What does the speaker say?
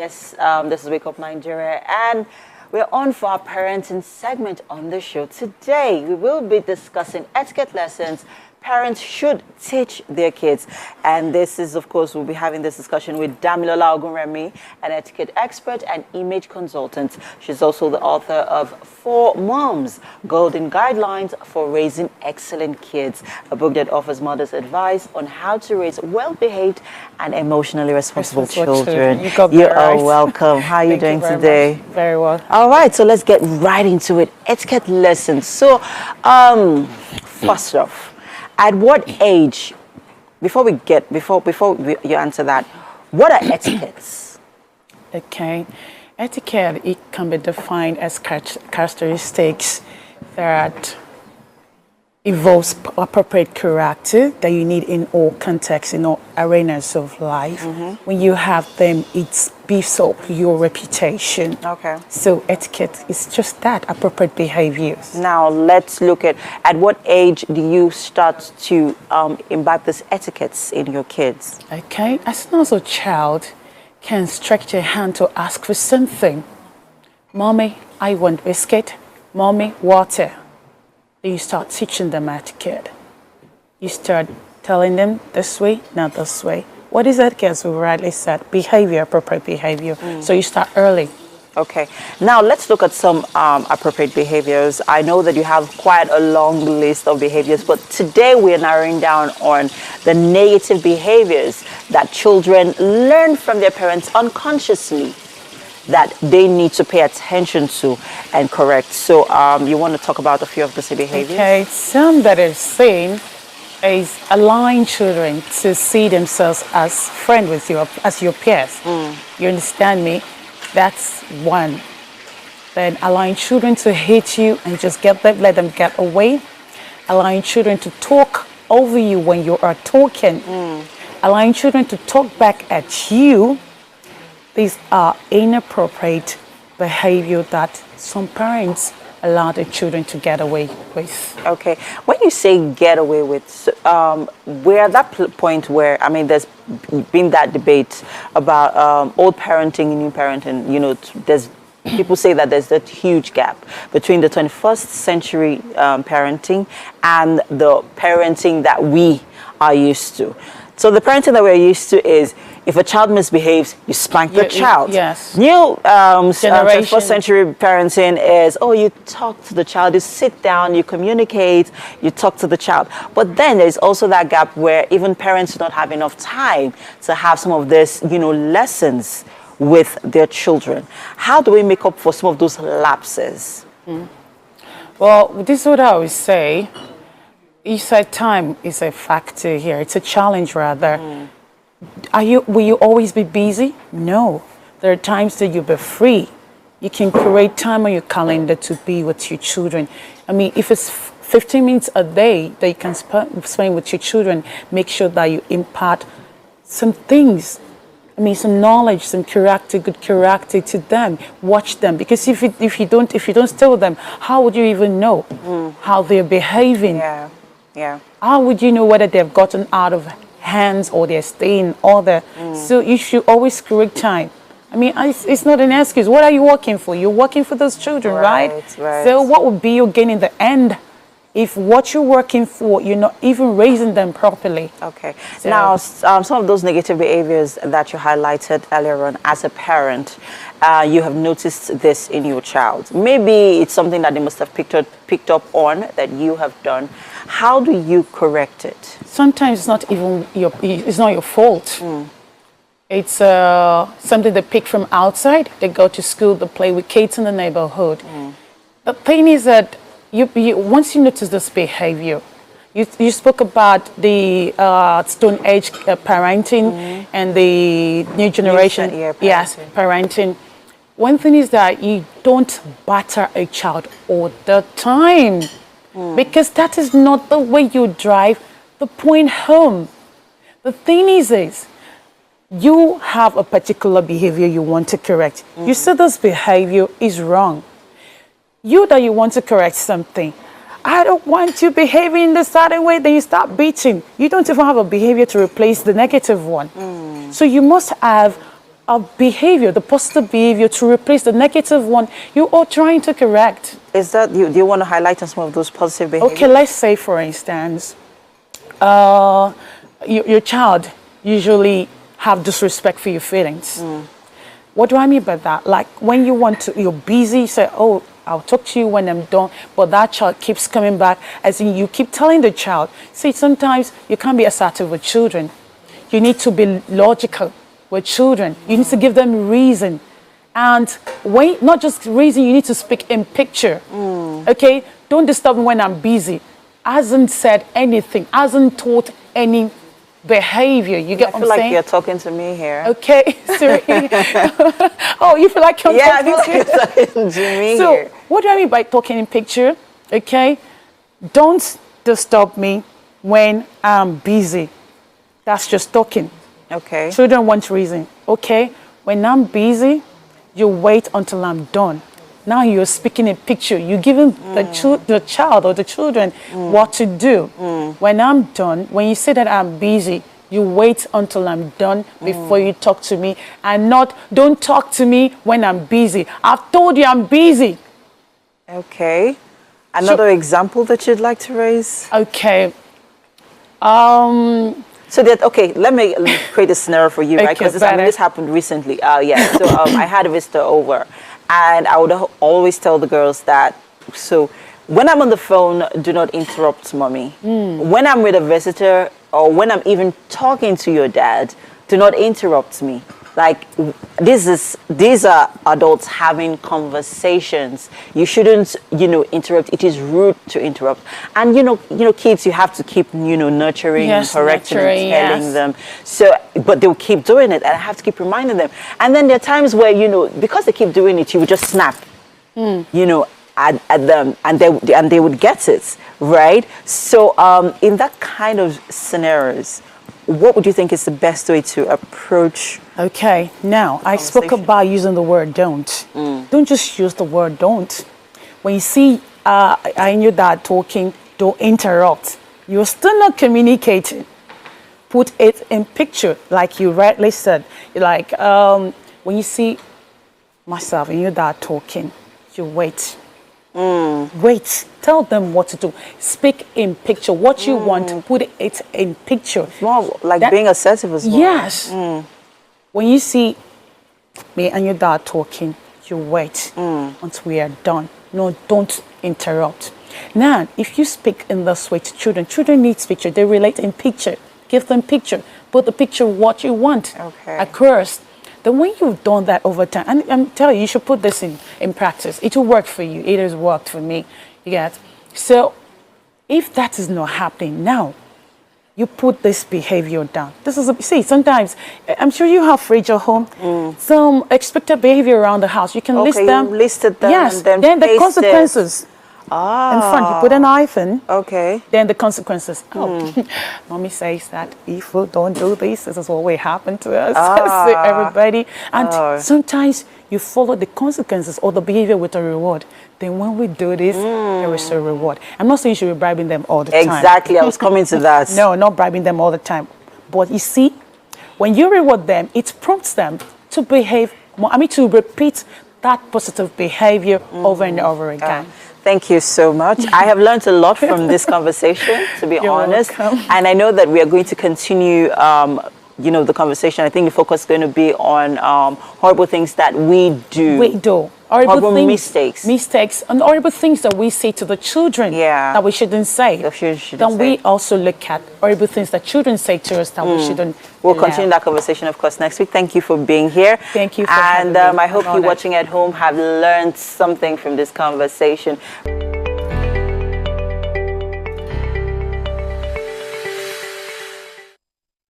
Yes, this is Wake Up Nigeria, and we're on for our parenting segment on the show. Today, we will be discussing etiquette lessons parents should teach their kids. And this is, of course, we'll be having this discussion with Dami 𝗪𝗏𝗪, an etiquette expert and image consultant. She's also the author of 4 Moms, Golden Guidelines for Raising Excellent Kids, a book that offers mothers advice on how to raise well-behaved and emotionally responsible children. You are welcome. How are you doing today? Very well. All right, so let's get right into it. Etiquette lessons. So, first off, at what age, before you answer that, what are etiquettes? Okay. Etiquette, it can be defined as characteristics that involves appropriate character that you need in all contexts, in all arenas of life. When you have them, it beefs up your reputation. Okay. So etiquette is just that, appropriate behaviors. Now let's look at what age do you start to imbibe these etiquettes in your kids? Okay. As soon as a child can stretch their hand to ask for something, Mommy, I want biscuit. Mommy, water. You start teaching them etiquette. You start telling them this way, not this way. What is etiquette, as we rightly said? Behavior, appropriate behavior. So you start early. Okay. Now let's look at some appropriate behaviors. I know that you have quite a long list of behaviors, but today we're narrowing down on the negative behaviors that children learn from their parents unconsciously, that they need to pay attention to and correct. So you want to talk about a few of these behaviors? Okay, some that I've seen is allowing children to see themselves as friends with you, as your peers. You understand me? That's one. Then allowing children to hate you and just let them get away. Allowing children to talk over you when you are talking. Allowing children to talk back at you. These are inappropriate behavior that some parents allow their children to get away with. Okay. When you say get away with, we're at that point where, I mean, there's been that debate about old parenting and new parenting. You know, there's people say that there's that huge gap between the 21st century parenting and the parenting that we are used to. So the parenting that we're used to is, if a child misbehaves, you spank the child. Yes. New 21st century parenting is, oh, you talk to the child, you sit down, you communicate, you talk to the child. But then there's also that gap where even parents do not have enough time to have some of this, you know, lessons with their children. How do we make up for some of those lapses? Well, this is what I always say. You said time is a factor here. It's a challenge, rather. Will you always be busy? No. There are times that you'll be free. You can create time on your calendar to be with your children. I mean, if it's 15 minutes a day that you can spend with your children, make sure that you impart some things. I mean, some knowledge, some character, good character to them. Watch them, because if you don't stay with them, how would you even know how they're behaving? Yeah. How would you know whether they've gotten out of hands or they're staying order? So you should always create time. I mean, it's not an excuse. What are you working for? You're working for those children, right? So what would be your gain in the end if what you're working for, you're not even raising them properly? Okay. So now, some of those negative behaviors that you highlighted earlier on, as a parent, you have noticed this in your child. Maybe it's something that they must have picked up on that you have done. How do you correct it? Sometimes it's not even your fault. It's something they pick from outside. They go to school, they play with kids in the neighborhood. The thing is that once you notice this behavior, you spoke about the Stone Age parenting and the new generation. Yes, parenting. One thing is that you don't batter a child all the time, because that is not the way you drive the point home. The thing is you have a particular behavior you want to correct. You say this behavior is wrong. You want to correct something. I don't want you behaving in the certain way, then you start beating. You don't even have a behavior to replace the negative one. So you must have behavior, the positive behavior, to replace the negative one you are trying to correct. Is that, do you want to highlight on some of those positive behaviors? Okay, let's say, for instance, your child usually have disrespect for your feelings. What do I mean by that? Like when you're busy, you say, oh, I'll talk to you when I'm done, but that child keeps coming back, as in you keep telling the child. See, sometimes you can't be assertive with children. You need to be logical with children. You need to give them reason. And when, not just reason, you need to speak in picture. Okay? Don't disturb me when I'm busy. Hasn't said anything, hasn't taught any behavior. You get what I'm saying? I feel like you're talking to me here. Okay, sorry. Oh, you feel like you're talking to me? Yeah, talking to me so, here. What do I mean by talking in picture? Okay? Don't disturb me when I'm busy. That's just talking. Okay. Children want reason. Okay? When I'm busy, you wait until I'm done. Now you're speaking in picture. You're giving the child or the children what to do. When I'm done, when you say that I'm busy, you wait until I'm done before you talk to me, and not, don't talk to me when I'm busy. I've told you I'm busy. Okay. Another example that you'd like to raise? Okay. So that, okay, let me create a scenario for you, right? Because this happened recently. Yeah. So I had a visitor over, and I would always tell the girls that, so when I'm on the phone, do not interrupt mommy. When I'm with a visitor, or when I'm even talking to your dad, do not interrupt me. Like, these are adults having conversations. You shouldn't, interrupt. It is rude to interrupt. And, kids, you have to keep, nurturing, correcting, and telling them. So, but they'll keep doing it, and I have to keep reminding them. And then there are times where, because they keep doing it, you would just snap, at them, and they would get it, right? So, in that kind of scenarios, what would you think is the best way to approach? Okay, now I spoke about using the word don't. Don't just use the word don't. When you see I and your dad talking, don't interrupt. You're still not communicating. Put it in picture, like you rightly said. Like when you see myself and your dad talking, you wait. Wait, tell them what to do. Speak in picture. What you want, put it in picture. It's more like being assertive as well. Yes. When you see me and your dad talking, you wait until we are done. No, don't interrupt. Now, if you speak in this way to children need picture. They relate in picture. Give them picture. Put the picture what you want. Okay. Across. Then when you've done that over time, and I'm telling you, you should put this in practice. It will work for you. It has worked for me. You get? So if that is not happening now, you put this behavior down. This is see, sometimes, I'm sure you have fragile home, some expected behavior around the house. You can list them. You listed them. Yes, and then the consequences. In front, you put an hyphen. Okay. Then the consequences. Mommy says that if we don't do this is what will happen to us. So everybody. And sometimes you follow the consequences or the behavior with a reward. Then when we do this, there is a reward. I'm not saying you should be bribing them all the time. Exactly. I was coming to that. No, not bribing them all the time. But you see, when you reward them, it prompts them to behave more. I mean, to repeat that positive behavior over and over again. Thank you so much. I have learned a lot from this conversation, to be honest. Welcome. And I know that we are going to continue, the conversation. I think the focus is going to be on horrible things that we do. We do. Horrible mistakes. Mistakes and horrible things that we say to the children that we shouldn't say. Then we also look at horrible things that children say to us that we shouldn't. We'll continue that conversation, of course, next week. Thank you for being here. Thank you for having me. And I hope you watching at home have learned something from this conversation.